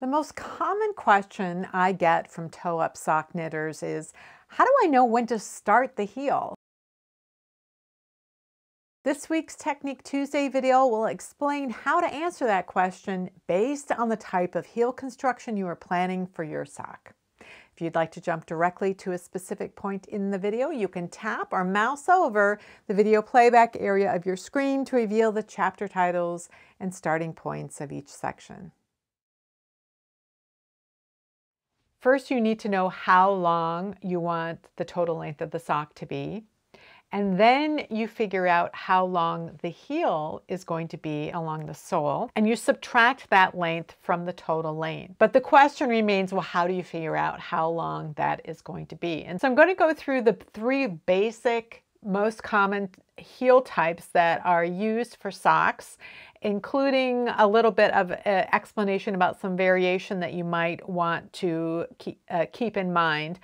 The most common question I get from toe-up sock knitters is, how do I know when to start the heel? This week's Technique Tuesday video will explain how to answer that question based on the type of heel construction you are planning for your sock. If you'd like to jump directly to a specific point in the video, you can tap or mouse over the video playback area of your screen to reveal the chapter titles and starting points of each section. First, you need to know how long you want the total length of the sock to be. And then you figure out how long the heel is going to be along the sole, and you subtract that length from the total length. But the question remains, well, how do you figure out how long that is going to be? And so I'm going to go through the three basic, most common heel types that are used for socks, including a little bit of explanation about some variation that you might want to keep in mind.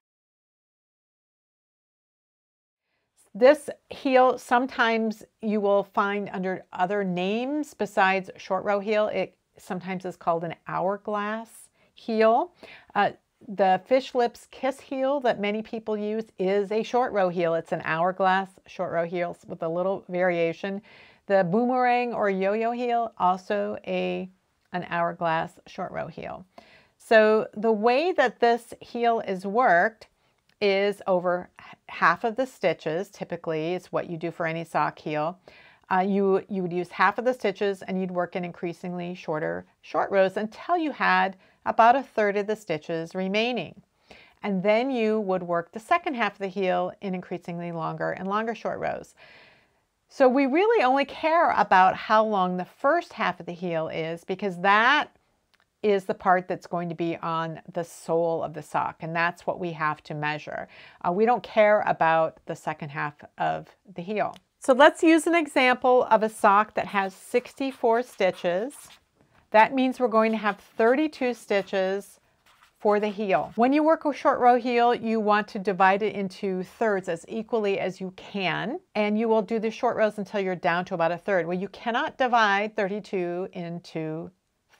This heel, sometimes you will find under other names besides short row heel. It sometimes is called an hourglass heel. The fish lips kiss heel that many people use is a short row heel. It's an hourglass short row heel with a little variation. The boomerang or yo-yo heel, also an hourglass short row heel. So the way that this heel is worked is over half of the stitches. Typically, it's what you do for any sock heel. You would use half of the stitches and you'd work in increasingly shorter short rows until you had about a third of the stitches remaining. And then you would work the second half of the heel in increasingly longer and longer short rows. So we really only care about how long the first half of the heel is, because that is the part that's going to be on the sole of the sock, and that's what we have to measure. We don't care about the second half of the heel. So let's use an example of a sock that has 64 stitches. That means we're going to have 32 stitches for the heel. When you work a short row heel, you want to divide it into thirds as equally as you can, and you will do the short rows until you're down to about a third. Well, you cannot divide 32 into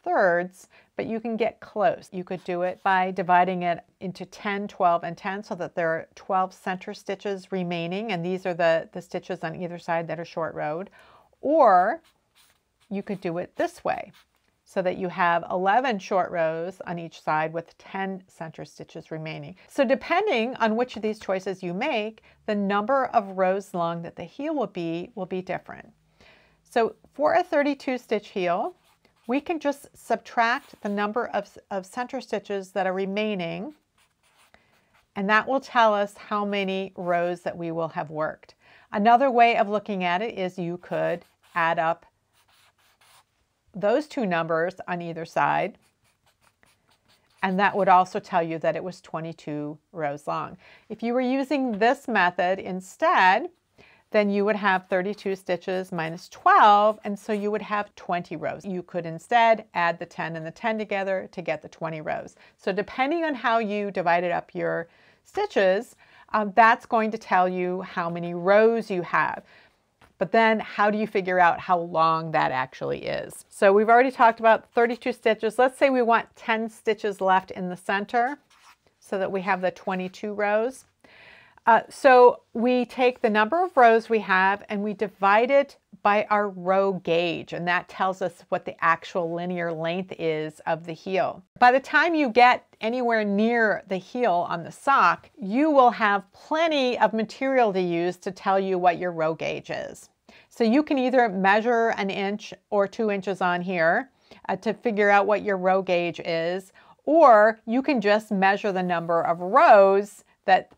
thirds, but you can get close. You could do it by dividing it into 10, 12, and 10 so that there are 12 center stitches remaining, and these are the stitches on either side that are short rowed. Or you could do it this way, so that you have 11 short rows on each side with 10 center stitches remaining. So depending on which of these choices you make, the number of rows long that the heel will be different. So for a 32 stitch heel, we can just subtract the number of center stitches that are remaining, and that will tell us how many rows that we will have worked. Another way of looking at it is you could add up those two numbers on either side, and that would also tell you that it was 22 rows long. If you were using this method instead, then you would have 32 stitches minus 12, and so you would have 20 rows. You could instead add the 10 and the 10 together to get the 20 rows. So depending on how you divided up your stitches, that's going to tell you how many rows you have. But then how do you figure out how long that actually is? So we've already talked about 32 stitches. Let's say we want 10 stitches left in the center so that we have the 22 rows. So we take the number of rows we have and we divide it by our row gauge, and that tells us what the actual linear length is of the heel. By the time you get anywhere near the heel on the sock, you will have plenty of material to use to tell you what your row gauge is. So you can either measure an inch or 2 inches on here to figure out what your row gauge is, or you can just measure the number of rows that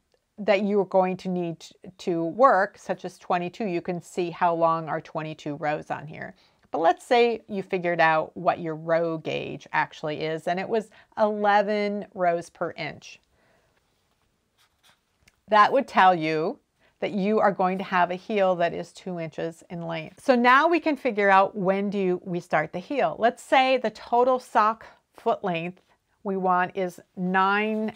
you're going to need to work, such as 22. You can see how long are 22 rows on here. But let's say you figured out what your row gauge actually is, and it was 11 rows per inch. That would tell you that you are going to have a heel that is 2 inches in length. So now we can figure out when we start the heel. Let's say the total sock foot length we want is 9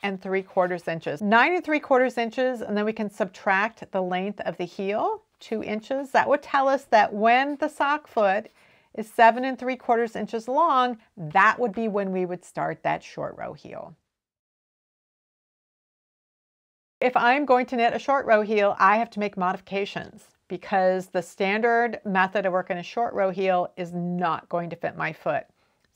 3/4 inches. 9 3/4 inches, and then we can subtract the length of the heel, 2 inches. That would tell us that when the sock foot is 7 3/4 inches long, that would be when we would start that short row heel. If I'm going to knit a short row heel, I have to make modifications because the standard method of working a short row heel is not going to fit my foot.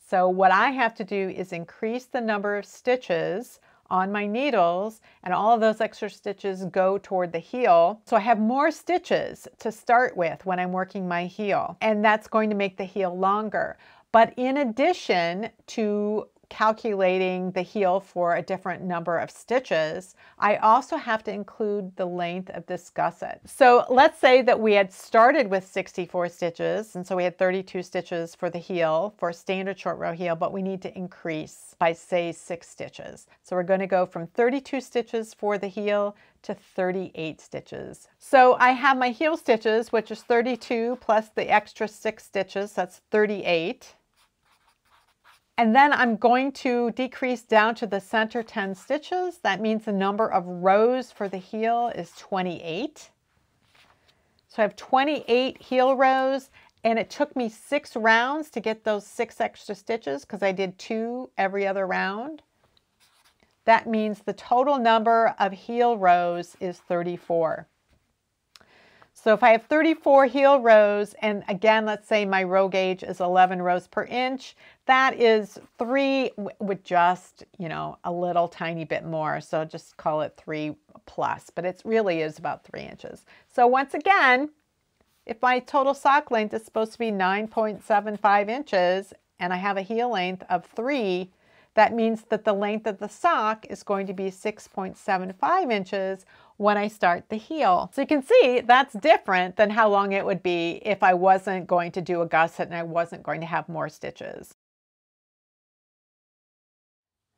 So what I have to do is increase the number of stitches on my needles, and all of those extra stitches go toward the heel. So I have more stitches to start with when I'm working my heel, and that's going to make the heel longer. But in addition to calculating the heel for a different number of stitches, I also have to include the length of this gusset. So let's say that we had started with 64 stitches, and so we had 32 stitches for the heel for a standard short row heel, but we need to increase by, say, 6 stitches. So we're going to go from 32 stitches for the heel to 38 stitches. So I have my heel stitches, which is 32 plus the extra 6 stitches, that's 38. And then I'm going to decrease down to the center 10 stitches. That means the number of rows for the heel is 28. So I have 28 heel rows, and it took me 6 rounds to get those 6 extra stitches because I did 2 every other round. That means the total number of heel rows is 34. So if I have 34 heel rows, and again, let's say my row gauge is 11 rows per inch, that is 3 with just, a little tiny bit more. So just call it 3 plus, but it really is about 3 inches. So once again, if my total sock length is supposed to be 9.75 inches and I have a heel length of 3, that means that the length of the sock is going to be 6.75 inches when I start the heel. So you can see that's different than how long it would be if I wasn't going to do a gusset and I wasn't going to have more stitches.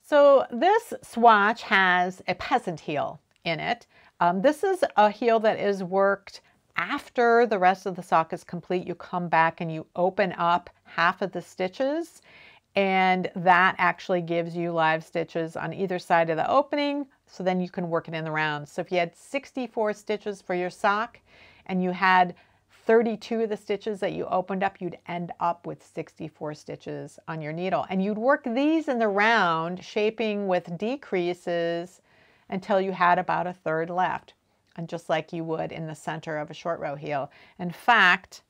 So this swatch has a peasant heel in it. This is a heel that is worked after the rest of the sock is complete. You come back and you open up half of the stitches, and that actually gives you live stitches on either side of the opening, so then you can work it in the round. So if you had 64 stitches for your sock and you had 32 of the stitches that you opened up, you'd end up with 64 stitches on your needle. And you'd work these in the round, shaping with decreases until you had about a third left, and just like you would in the center of a short row heel. In fact,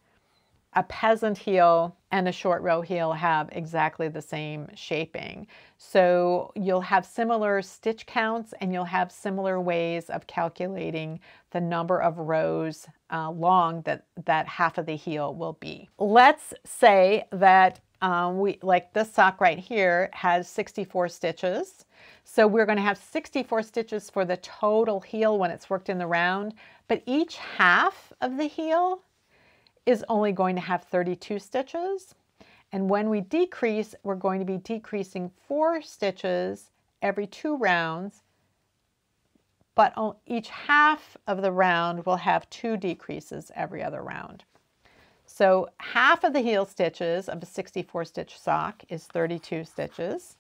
a peasant heel and a short row heel have exactly the same shaping. So you'll have similar stitch counts, and you'll have similar ways of calculating the number of rows long that half of the heel will be. Let's say that like this sock right here has 64 stitches. So we're going to have 64 stitches for the total heel when it's worked in the round, but each half of the heel is only going to have 32 stitches. And when we decrease, we're going to be decreasing 4 stitches every 2 rounds, but each half of the round will have 2 decreases every other round. So half of the heel stitches of a 64 stitch sock is 32 stitches.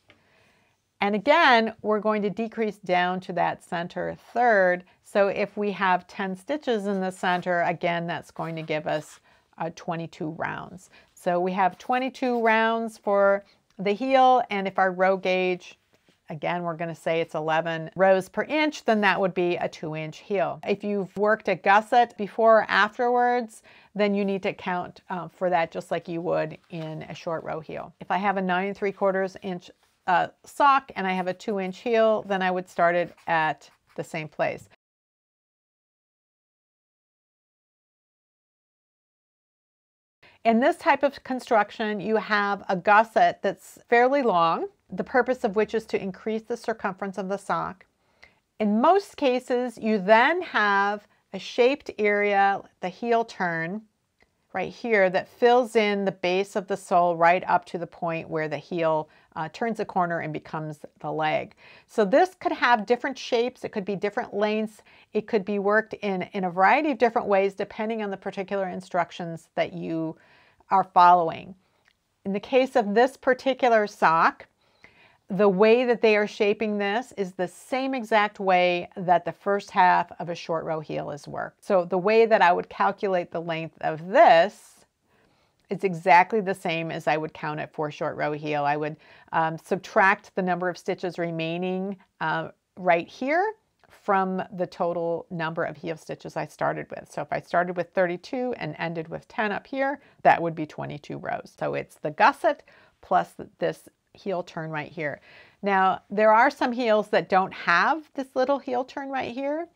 And again, we're going to decrease down to that center third. So if we have 10 stitches in the center, again, that's going to give us 22 rounds. So we have 22 rounds for the heel, and if our row gauge, again, we're going to say it's 11 rows per inch, then that would be a 2-inch heel. If you've worked a gusset before or afterwards, then you need to count for that just like you would in a short row heel. If I have a 9 3/4 inch sock and I have a 2-inch heel, then I would start it at the same place. In this type of construction, you have a gusset that's fairly long, the purpose of which is to increase the circumference of the sock. In most cases, you then have a shaped area, the heel turn, right here, that fills in the base of the sole right up to the point where the heel turns a corner and becomes the leg. So this could have different shapes, it could be different lengths, it could be worked in a variety of different ways depending on the particular instructions that you are following. In the case of this particular sock, the way that they are shaping this is the same exact way that the first half of a short row heel is worked. So the way that I would calculate the length of this It's exactly the same as I would count it for short row heel. I would subtract the number of stitches remaining right here from the total number of heel stitches I started with. So if I started with 32 and ended with 10 up here, that would be 22 rows. So it's the gusset plus this heel turn right here. Now, there are some heels that don't have this little heel turn right here.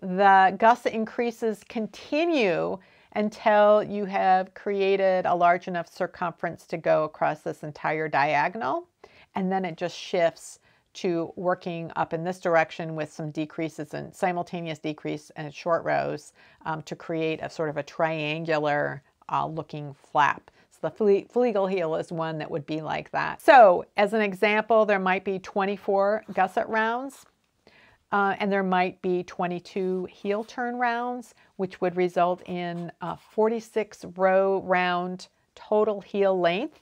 The gusset increases continue until you have created a large enough circumference to go across this entire diagonal, and then it just shifts to working up in this direction with some decreases and simultaneous decrease and short rows to create a sort of a triangular looking flap. So the fleegle heel is one that would be like that. So as an example, there might be 24 gusset rounds and there might be 22 heel turn rounds, which would result in a 46 row round total heel length.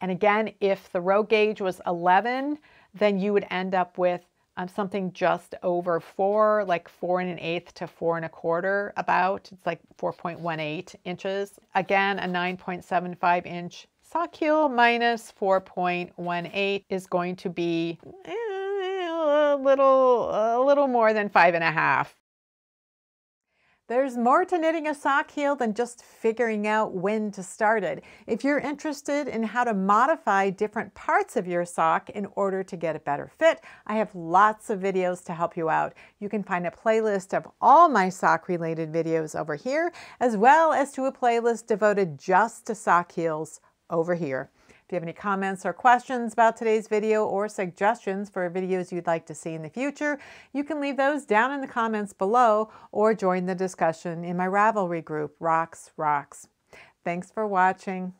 And again, if the row gauge was 11, then you would end up with something just over 4, like 4 1/8 to 4 1/4 about. It's like 4.18 inches. Again, a 9.75 inch sock heel minus 4.18 is going to be a little more than 5.5. There's more to knitting a sock heel than just figuring out when to start it. If you're interested in how to modify different parts of your sock in order to get a better fit, I have lots of videos to help you out. You can find a playlist of all my sock related videos over here, as well as to a playlist devoted just to sock heels over here. If you have any comments or questions about today's video or suggestions for videos you'd like to see in the future, you can leave those down in the comments below or join the discussion in my Ravelry group, Rox Rocks. Thanks for watching,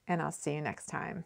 and I'll see you next time.